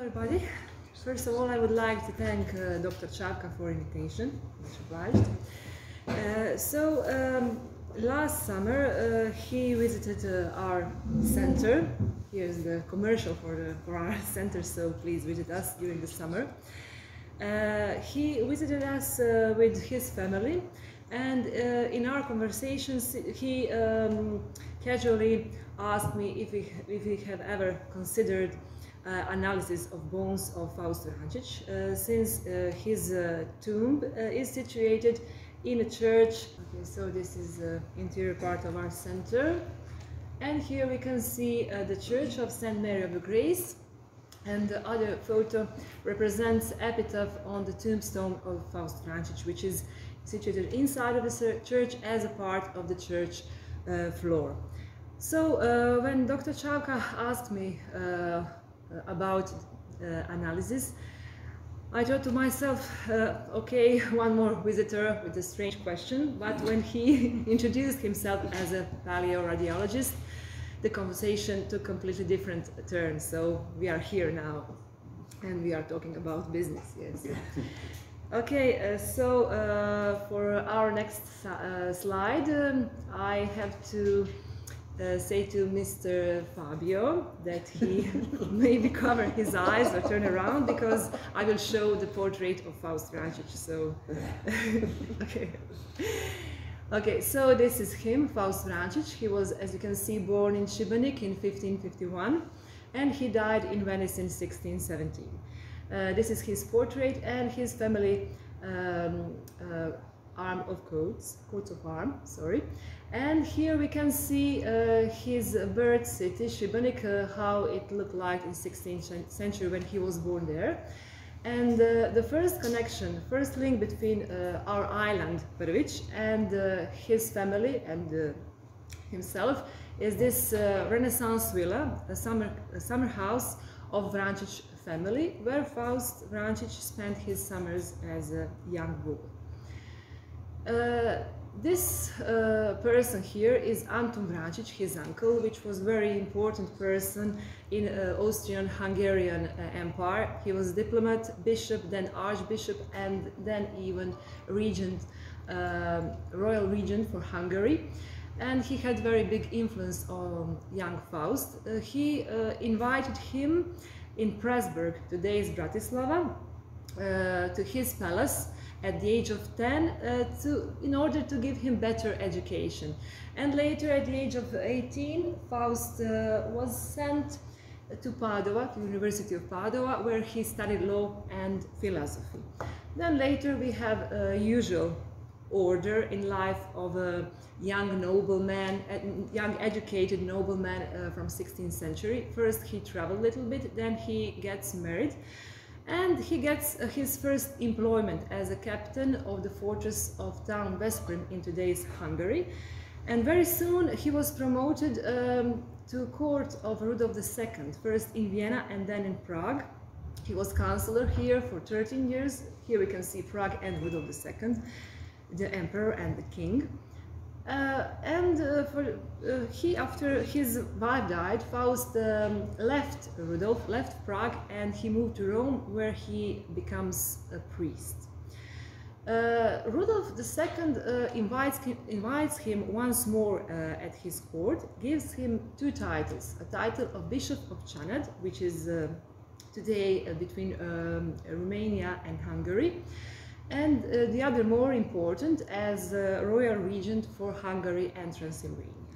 everybody. First of all, I would like to thank Dr. Čapka for invitation. Much obliged. Last summer he visited our center. Here's the commercial for our center, so please visit us during the summer. He visited us with his family, and in our conversations he casually asked me if we have ever considered analysis of bones of Faust Vrančić, since his tomb is situated in a church. Okay, so this is the interior part of our center, and here we can see the church of St. Mary of the Grace, and the other photo represents epitaph on the tombstone of Faust Vrančić, which is situated inside of the church as a part of the church floor. So when Dr. Čapka asked me about analysis, I thought to myself, okay, one more visitor with a strange question. But when he introduced himself as a paleoradiologist, the conversation took completely different turn. So we are here now, and we are talking about business. Yes. Okay, for our next slide, I have to say to Mr. Fabio that he maybe cover his eyes or turn around, because I will show the portrait of Faust Vrančić. So, okay, so this is him, Faust Vrančić. He was, as you can see, born in Šibenik in 1551, and he died in Venice in 1617. This is his portrait and his family coats of arm, sorry. And here we can see his birth city, Šibenik, how it looked like in 16th century when he was born there. And the first connection, first link between our island, Prvić, and his family and himself is this Renaissance villa, a summer house of Vrančić family, where Faust Vrančić spent his summers as a young boy. This person here is Anton Vrančić, his uncle, which was a very important person in Austrian-Hungarian Empire. He was diplomat, bishop, then archbishop, and then even regent, royal regent for Hungary. And he had very big influence on young Faust. He invited him in Pressburg, today's Bratislava, to his palace at the age of 10 in order to give him better education. And later, at the age of 18, Faust was sent to Padua, to the University of Padua, where he studied law and philosophy. Then later we have a usual order in life of a young nobleman, young educated nobleman from 16th century. First he traveled a little bit, then he gets married, and he gets his first employment as a captain of the fortress of town Veszprém in today's Hungary. And very soon he was promoted to court of Rudolf II, first in Vienna and then in Prague. He was counselor here for 13 years. Here we can see Prague and Rudolf II, the emperor and the king. After his wife died, Faust left Rudolf, left Prague, and he moved to Rome, where he becomes a priest. Rudolf II invites him once more at his court, gives him two titles: a title of Bishop of Čanád, which is today between Romania and Hungary, and the other more important as royal regent for Hungary and Transylvania.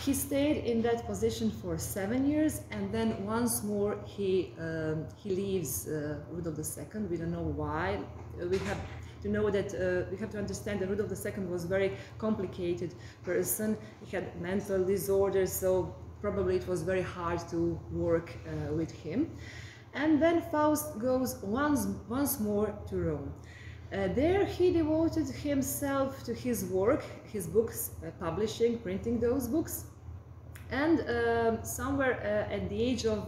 He stayed in that position for 7 years, and then once more he leaves Rudolf II. We don't know why. We have to know that we have to understand that Rudolf II was a very complicated person. He had mental disorders, so probably it was very hard to work with him. And then Faust goes once more to Rome. There he devoted himself to his work, his books, publishing, printing those books. And somewhere at the age of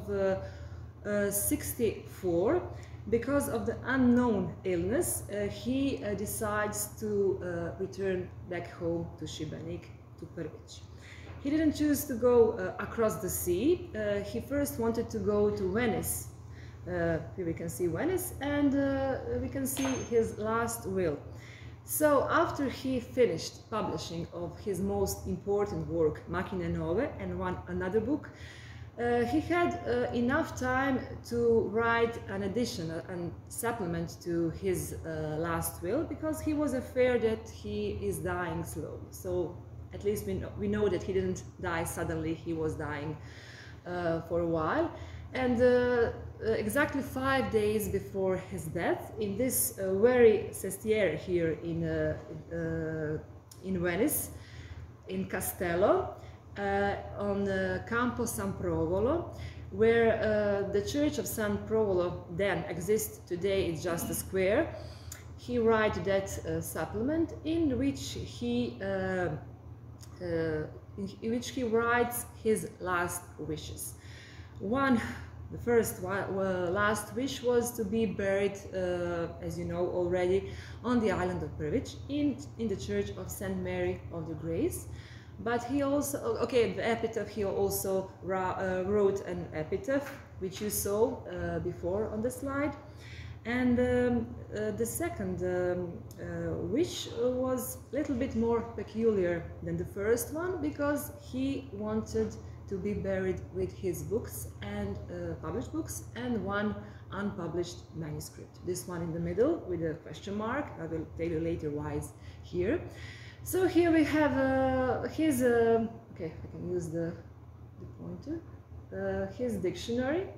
64, because of the unknown illness, he decides to return back home to Šibenik, to Prvić. He didn't choose to go across the sea. He first wanted to go to Venice, Here we can see Venice, and we can see his last will. So after he finished publishing of his most important work, Macchine Nuove, and another book, he had enough time to write an addition, a supplement to his last will, because he was afraid that he is dying slowly. So at least we know that he didn't die suddenly, he was dying for a while. And exactly 5 days before his death, in this very sestiere here in Venice, in Castello, on Campo San Provolo, where the church of San Provolo then exists today. It's just a square. He writes that supplement in which he writes his last wishes. The first last wish was to be buried, as you know already, on the island of Prvić in the church of St. Mary of the Grace. But he also, the epitaph, he also wrote an epitaph, which you saw before on the slide. And the second wish was a little bit more peculiar than the first one, because he wanted to be buried with his books and published books and one unpublished manuscript. This one in the middle with a question mark. I will tell you later why it's here. So here we have his, okay, I can use the pointer, his dictionary.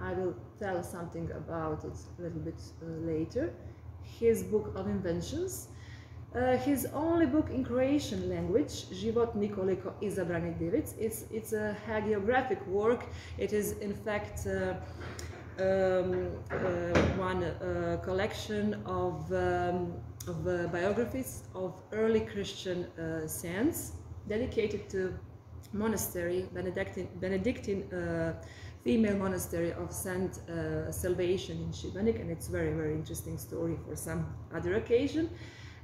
I will tell something about it a little bit later. His book of inventions. His only book in Croatian language, Život Nikoliko Izabranih Divic. It's a hagiographic work. It is in fact one collection of biographies of early Christian saints, dedicated to monastery, Benedictine female monastery of Saint Salvation in Šibenik, and it's very, very interesting story for some other occasion.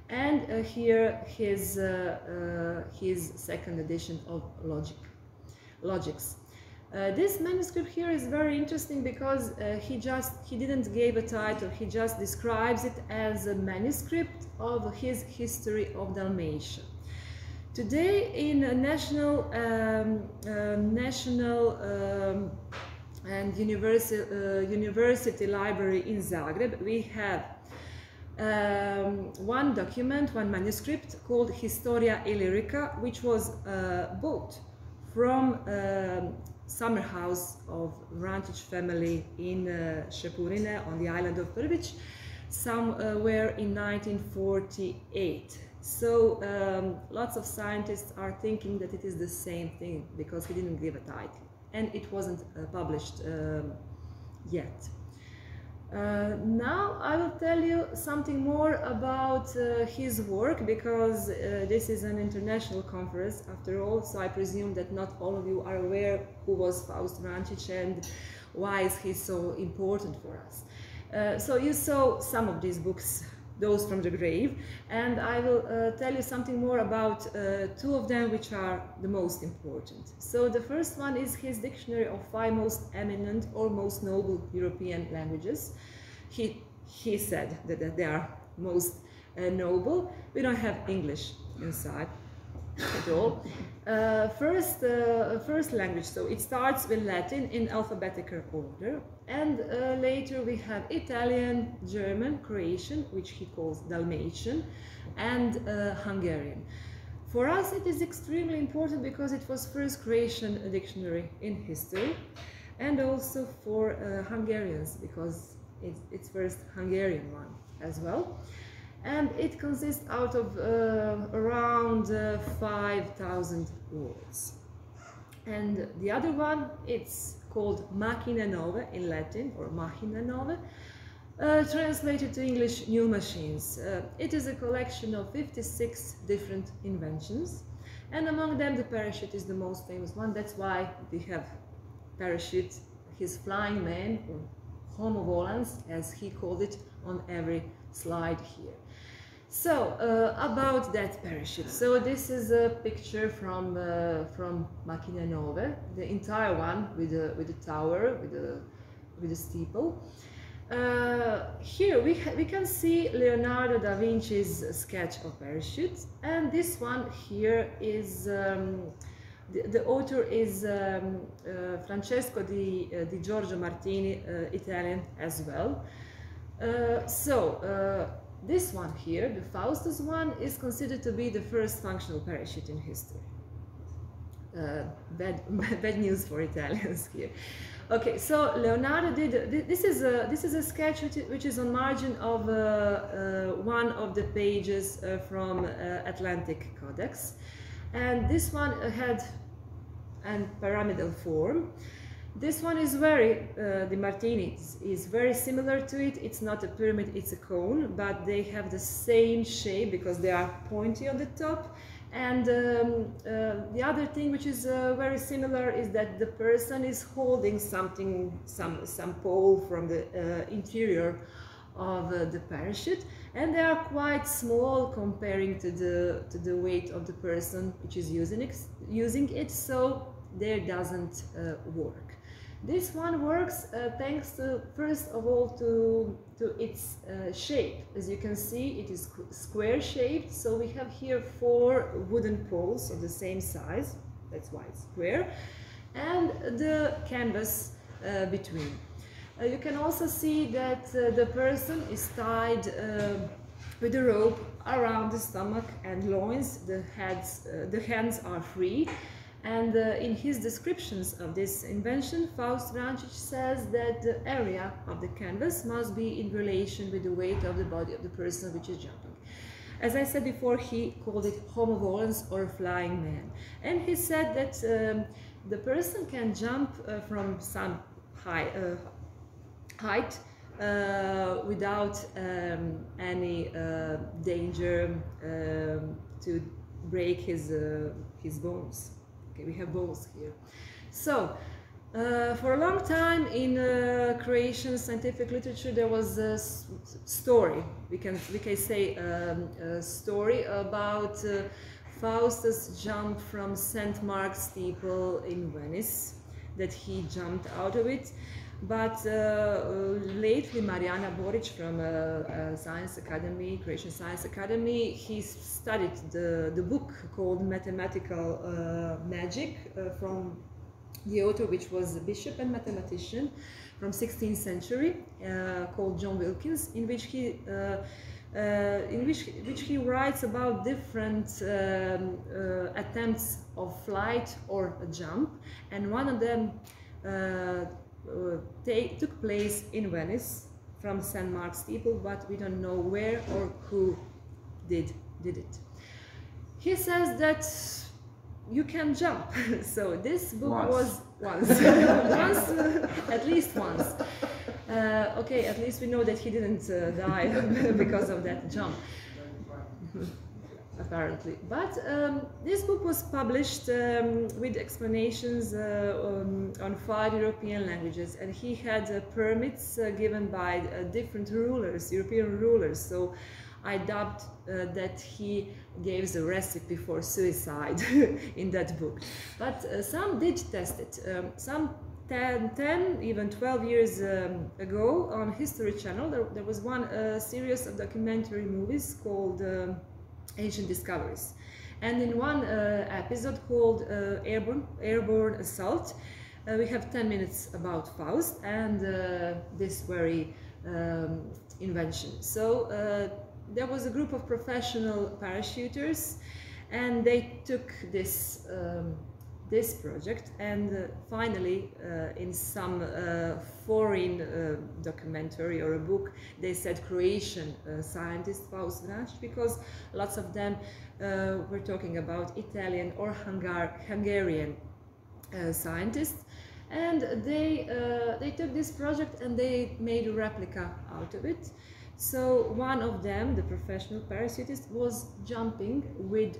And here his second edition of Logics. This manuscript here is very interesting because he didn't give a title, he just describes it as a manuscript of his history of Dalmatia. Today in a national and university library in Zagreb, we have one document, one manuscript called Historia Illyrica, which was bought from summer house of Vrančić family in Šepurine on the island of Prvić, somewhere in 1948. So lots of scientists are thinking that it is the same thing because he didn't give a title and it wasn't published yet. Now I will tell you something more about his work, because this is an international conference after all, so I presume that not all of you are aware who was Faust Vrančić and why is he so important for us. So you saw some of these books, those from the grave, and I will tell you something more about two of them which are the most important. So the first one is his dictionary of 5 most eminent or most noble European languages. He said that they are most noble. We don't have English inside at all. First language, so it starts with Latin in alphabetical order, and later we have Italian, German, Croatian, which he calls Dalmatian, and Hungarian. For us it is extremely important because it was first Croatian dictionary in history, and also for Hungarians because it's first Hungarian one as well. And it consists out of around 5,000 words. And the other one, it's called Macchine Nuove in Latin, or Macchine Nuove, translated to English, New Machines. It is a collection of 56 different inventions, and among them the parachute is the most famous one. That's why we have parachute, his flying man, or homo volans, as he called it, on every slide here. So about that parachute. So this is a picture from Macchine Nuove, the entire one with the tower, with the with the steeple. Here we can see Leonardo da Vinci's sketch of parachute, and this one here is the author is Francesco di Giorgio Martini, Italian as well. This one here, the Faustus one, is considered to be the first functional parachute in history. Bad news for Italians here. Okay, so Leonardo did this is a sketch which is on margin of one of the pages from Atlantic Codex, and this one had a pyramidal form. This one is very, the Martini is very similar to it. It's not a pyramid, it's a cone, but they have the same shape because they are pointy on the top. And the other thing which is very similar is that the person is holding something, some pole from the interior of the parachute, and they are quite small comparing to the weight of the person which is using it, so there doesn't work. This one works thanks to, first of all, to its shape. As you can see, it is square shaped, so we have here 4 wooden poles of the same size, that's why it's square, and the canvas between. You can also see that the person is tied with a rope around the stomach and loins. The hands are free. And in his descriptions of this invention, Faust Vrančić says that the area of the canvas must be in relation with the weight of the body of the person which is jumping. As I said before, he called it homo volans, or flying man. And he said that the person can jump from some height without any danger to break his bones. Okay, we have bones here. So, for a long time in Croatian scientific literature, there was a story. We can say a story about Faustus' jump from St. Mark's steeple in Venice, that he jumped out of it. But lately, Mariana Boric from Science Academy, Croatian Science Academy, he studied the book called Mathematical Magic from the author, which was a bishop and mathematician from 16th century, called John Wilkins, in which he writes about different attempts of flight or a jump, and one of them took place in Venice from St. Mark's steeple, but we don't know where or who did it. He says that you can jump. So this book was once, at least once. Okay, at least we know that he didn't die because of that jump. Apparently, but this book was published with explanations on 5 European languages, and he had permits given by different rulers, European rulers. So I doubt that he gave the recipe for suicide in that book. But some did test it. Some 10, even 12 years ago on History Channel, there was one series of documentary movies called Ancient Discoveries, and in one episode called Airborne Assault, we have 10 minutes about Faust and this very invention. So there was a group of professional parachuters, and they took this project, and finally in some foreign documentary or a book, they said Croatian scientist Faust Vrančić, because lots of them were talking about Italian or Hungarian scientists, and they took this project and they made a replica out of it. So one of them, the professional parachutist, was jumping with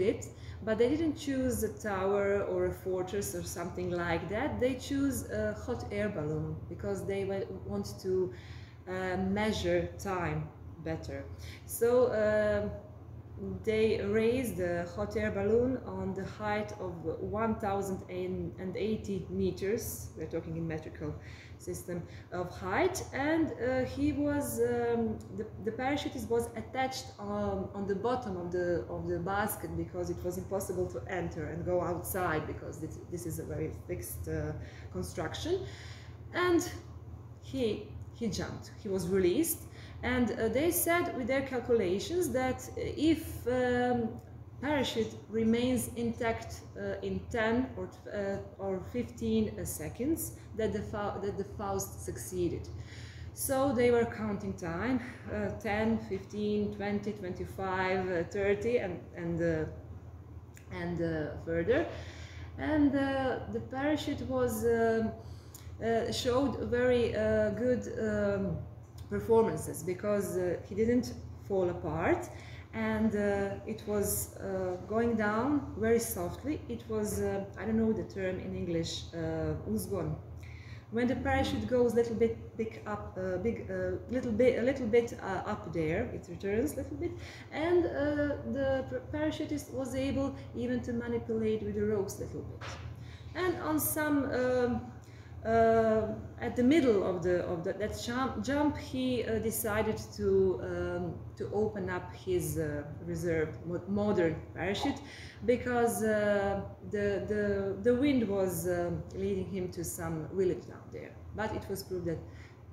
it, but they didn't choose a tower or a fortress or something like that. They choose a hot air balloon because they want to measure time better. So they raised a hot air balloon on the height of 1,080 meters. We're talking in metrical system of height, and he was the parachutist was attached on the bottom of the basket, because it was impossible to enter and go outside, because this is a very fixed construction. And he jumped. He was released, and they said with their calculations that if parachute remains intact in 10 or 15 seconds, that the Faust succeeded. So they were counting time, 10, 15, 20, 25, 30, and further. And the parachute was showed very good performances, because he didn't fall apart, and it was going down very softly. It was I don't know the term in English, uzgon. When the parachute goes a little bit up there, it returns a little bit, and the parachutist was able even to manipulate with the ropes a little bit. And on some at the middle of that jump, he decided to open up his reserved modern parachute, because the wind was leading him to some village down there. But it was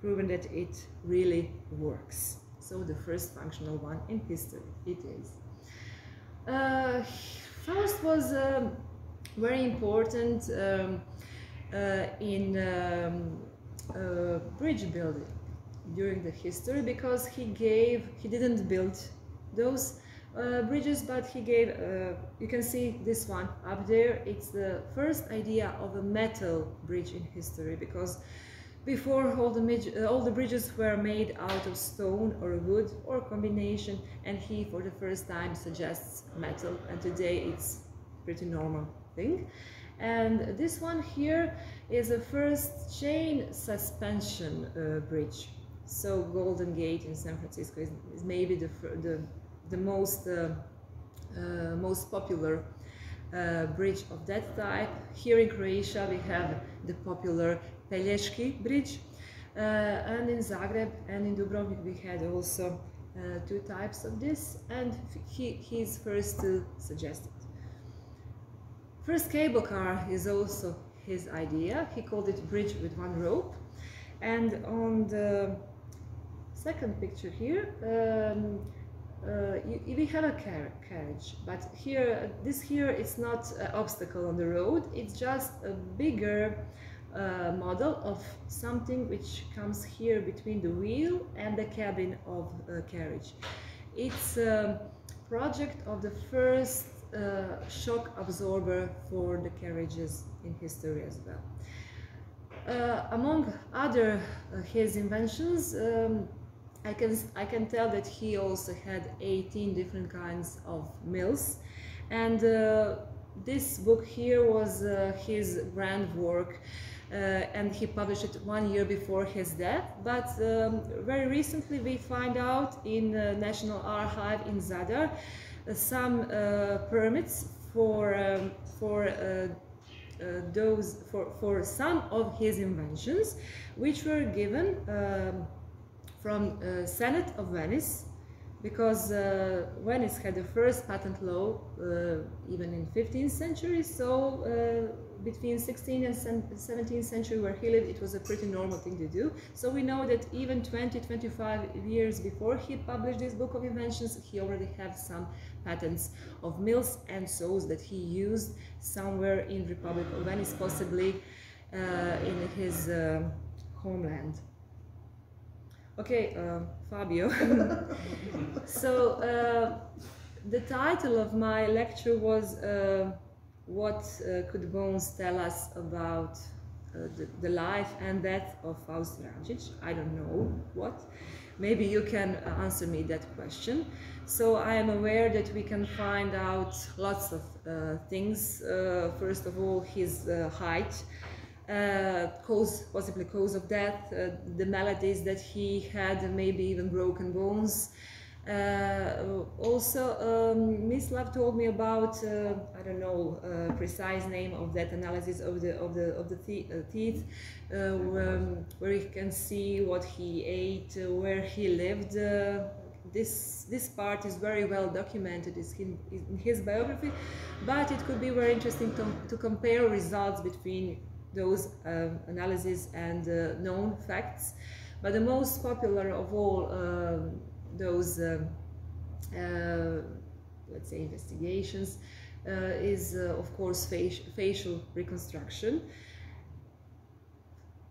proven that it really works. So the first functional one in history it is. Faust was very important in bridge building during the history, because he didn't build those bridges, but he gave, you can see this one up there, it's the first idea of a metal bridge in history, because before all the bridges were made out of stone or wood or combination, and he for the first time suggests metal, and today it's pretty normal thing. And this one here is a first chain suspension bridge. So Golden Gate in San Francisco is maybe the most popular bridge of that type. Here in Croatia we have the popular Pelješki bridge, and in Zagreb and in Dubrovnik we had also two types of this, and he's first to suggest it. First cable car is also his idea. He called it bridge with one rope. And on the second picture here, we have a carriage, but this here is not an obstacle on the road. It's just a bigger model of something which comes here between the wheel and the cabin of a carriage. It's a project of the first shock absorber for the carriages in history as well. Among other his inventions, I can tell that he also had 18 different kinds of mills, and this book here was his grand work, and he published it 1 year before his death. But very recently we find out in the National Archive in Zadar some permits for some of his inventions, which were given from Senate of Venice, because Venice had the first patent law even in 15th century, so between 16th and 17th century where he lived, it was a pretty normal thing to do. So we know that even 20-25 years before he published this book of inventions, he already had some patents of mills and saws that he used somewhere in Republic of Venice, possibly in his homeland. Okay, Fabio. So the title of my lecture was what could bones tell us about the life and death of Faust Vrančić? I don't know what. Maybe you can answer me that question. So I am aware that we can find out lots of things. First of all, his height, possibly cause of death, the maladies that he had, and maybe even broken bones, Also, Miss Love told me about I don't know precise name of that analysis of the teeth, where you can see what he ate, where he lived. This part is very well documented in his biography, but it could be very interesting to compare results between those analyses and known facts. But the most popular of all those let's say investigations is of course facial reconstruction,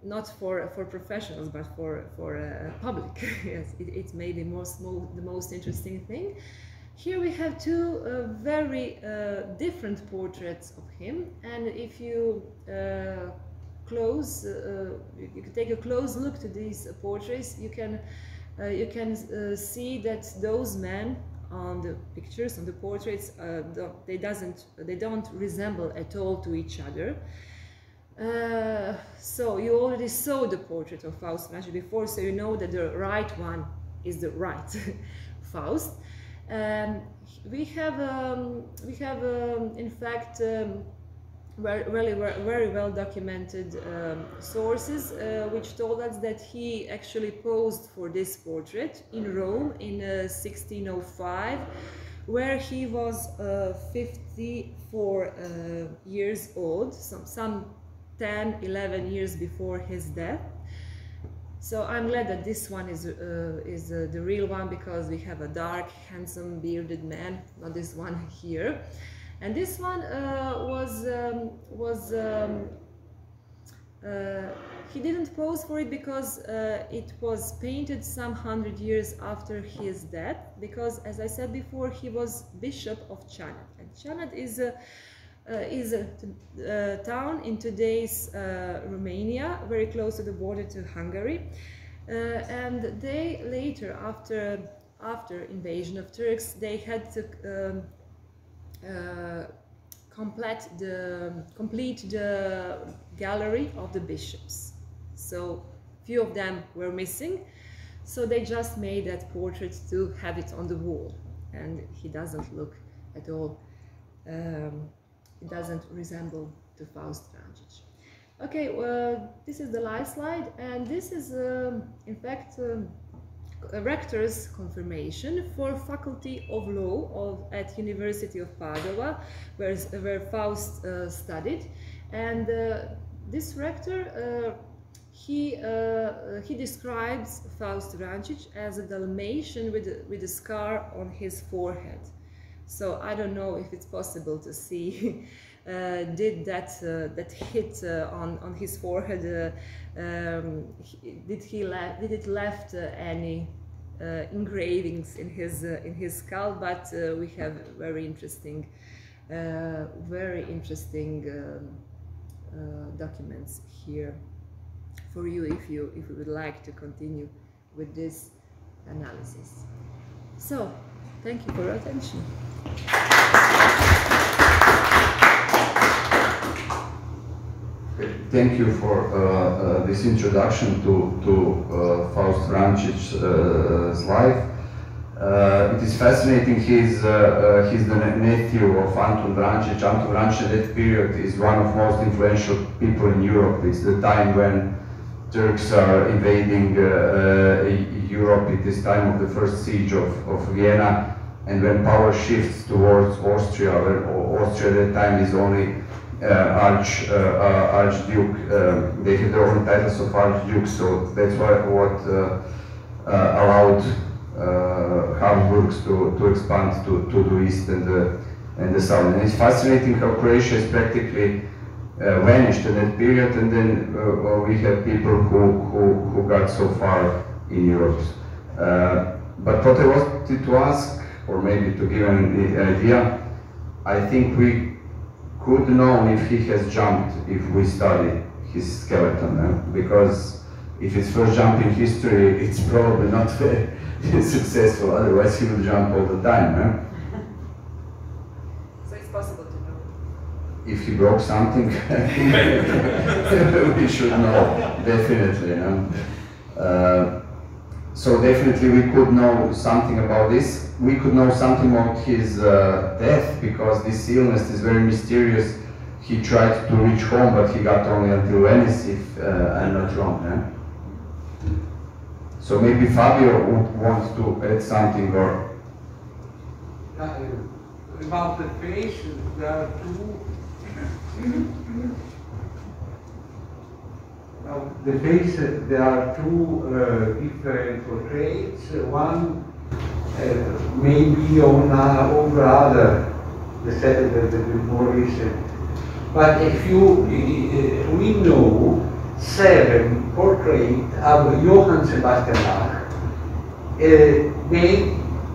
not for professionals but for public. Yes, it's maybe the most interesting thing. Here we have two very different portraits of him, and if you you can take a close look to these portraits, you can see that those men on the pictures, on the portraits, they don't resemble at all to each other. So you already saw the portrait of Faust Vrančić before, so you know that the right one is the right Faust. We have in fact very well documented sources which told us that he actually posed for this portrait in Rome in 1605, where he was 54 years old, some 10-11 years before his death. So I'm glad that this one is the real one, because we have a dark, handsome, bearded man, not this one here. And this one he didn't pose for it because it was painted some 100 years after his death, because, as I said before, he was Bishop of Čanak, and Čanak is a town in today's Romania, very close to the border to Hungary. And they later, after invasion of Turks, they had to complete the gallery of the bishops. So few of them were missing, so they just made that portrait to have it on the wall, and he doesn't look at all, it doesn't resemble to Faust Vrančić. Okay, this is the last slide, and this is in fact a rector's confirmation for Faculty of Law at University of Padova, where Faust studied. And this rector, he describes Faust Vrančić as a Dalmatian with a scar on his forehead. So I don't know if it's possible to see did that hit on his forehead, did it left any engravings in his skull? But we have very interesting documents here for you if you would like to continue with this analysis. So thank you for your attention. Thank you for this introduction to Faust Vrančić's life. It is fascinating. He's the nephew of Antun Vrančić. Antun Vrančić at that period is one of most influential people in Europe. It's the time when Turks are invading Europe. It is time of the first siege of Vienna, and when power shifts towards Austria, when Austria at that time is only Archduke. They have their own titles of Archduke, so that's what allowed Habsburgs to expand to the east and the south. And it's fascinating how Croatia is practically vanished in that period, and then we have people who got so far in Europe. But what I wanted to ask, or maybe to give an idea, I think we could know if he has jumped if we study his skeleton, because if it's first jump in history, it's probably not very successful, otherwise he would jump all the time. So it's possible to know. If he broke something, we should know, definitely. So definitely we could know something about this. We could know something about his death, because this illness is very mysterious. He tried to reach home, but he got only until Venice, if I'm not wrong. Eh? So maybe Fabio would want to add something, or about the face, there are two. About the face, there are two different portraits. One maybe over other, the more recent. But if we know 7 portraits of Johann Sebastian Bach, made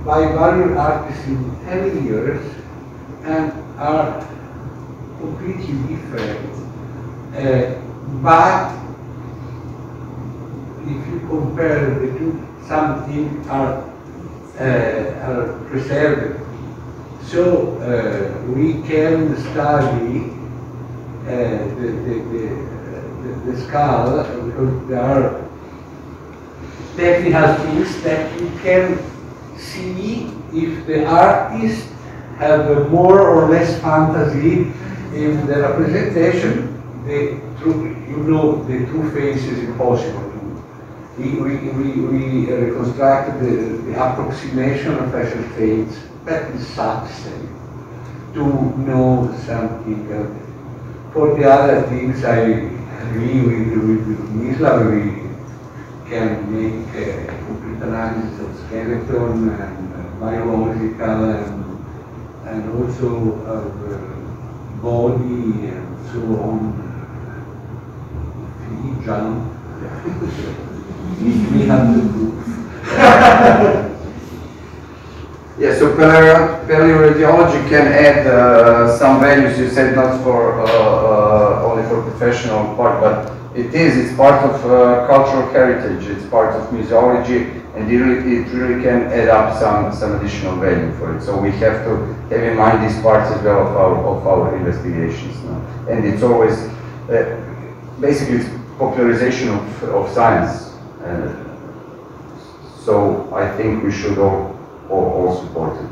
by various artists in 10 years, and are completely different. But if you compare the two, some things are preserved. So we can study the skull, because there are technical things that you can see if the artist have more or less fantasy in the representation. The true face is impossible. We reconstructed the approximation of facial traits. That is sufficient to know something. For the other things, I agree with Misla. We can make a complete analysis of skeleton and biological and also of body and so on. Feet, jump. We have the proof. yeah, so paleoradiology can add some values. You said not for only for professional part, but it's part of cultural heritage. It's part of museology, and it really can add up some additional value for it. So we have to have in mind these parts as well of our investigations. No? And it's always basically it's popularization of science. So I think we should all support it.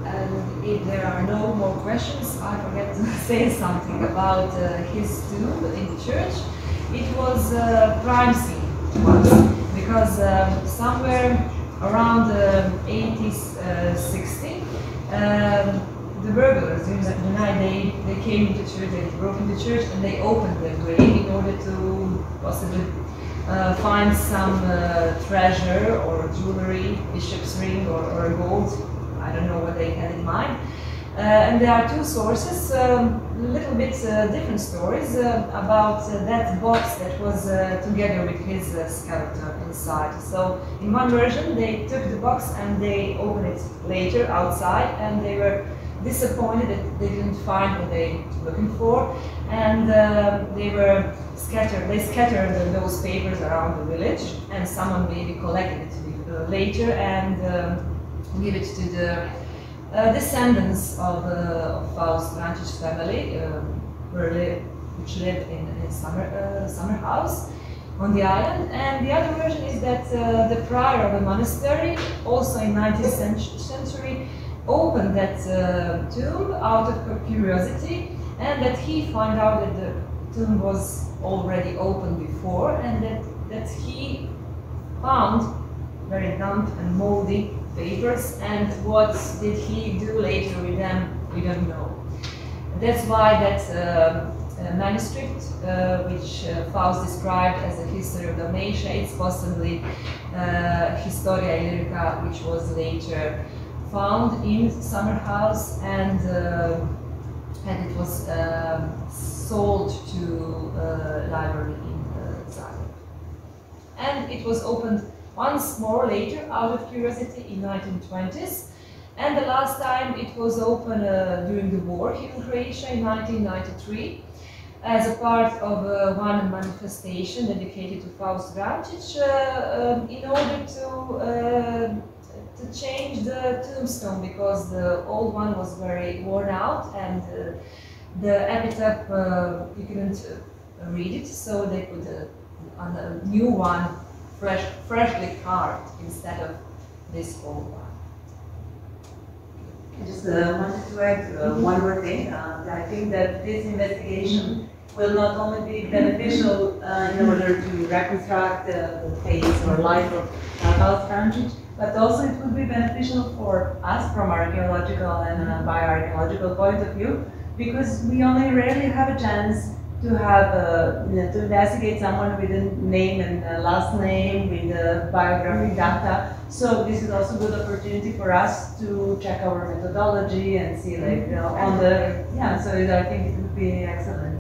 And if there are no more questions, I forget to say something about his tomb in the church. It was a crime scene once, because somewhere around 1860, the burglars during the night they came into church, they broke into church, and they opened the grave in order to possibly find some treasure or jewelry, bishop's ring or gold. I don't know what they had in mind. And there are two sources, a little bit different stories about that box that was together with his skeleton inside. So in one version they took the box and they opened it later outside, and they were disappointed that they didn't find what they were looking for, and they scattered those papers around the village, and someone maybe collected it later and give it to the descendants of Faust Vrančić family, which lived in summer house on the island. And the other version is that the prior of the monastery, also in 19th century, opened that tomb out of curiosity, and that he found out that the tomb was already open before, and that he found very damp and moldy papers, and what did he do later with them, we don't know. That's why that manuscript, which Faust described as a history of Dalmatia, it's possibly Historia Illyrica, which was later found in summer house, and it was sold to library in Zagreb. And it was opened once more later out of curiosity in 1920s, and the last time it was opened during the war here in Croatia in 1993 as a part of one manifestation dedicated to Faust Vrančić in order to change the tombstone, because the old one was very worn out, and the epitaph you couldn't read it, so they put a new one freshly carved instead of this old one. I just wanted to add one more thing. I think that this investigation will not only be beneficial in order to reconstruct the face or life of Faust Vrančić, but also it would be beneficial for us from archaeological and bioarchaeological point of view, because we only rarely have a chance to have to investigate someone with a name and a last name, with biographic data. So this is also a good opportunity for us to check our methodology and see, like, on the, so I think it would be excellent.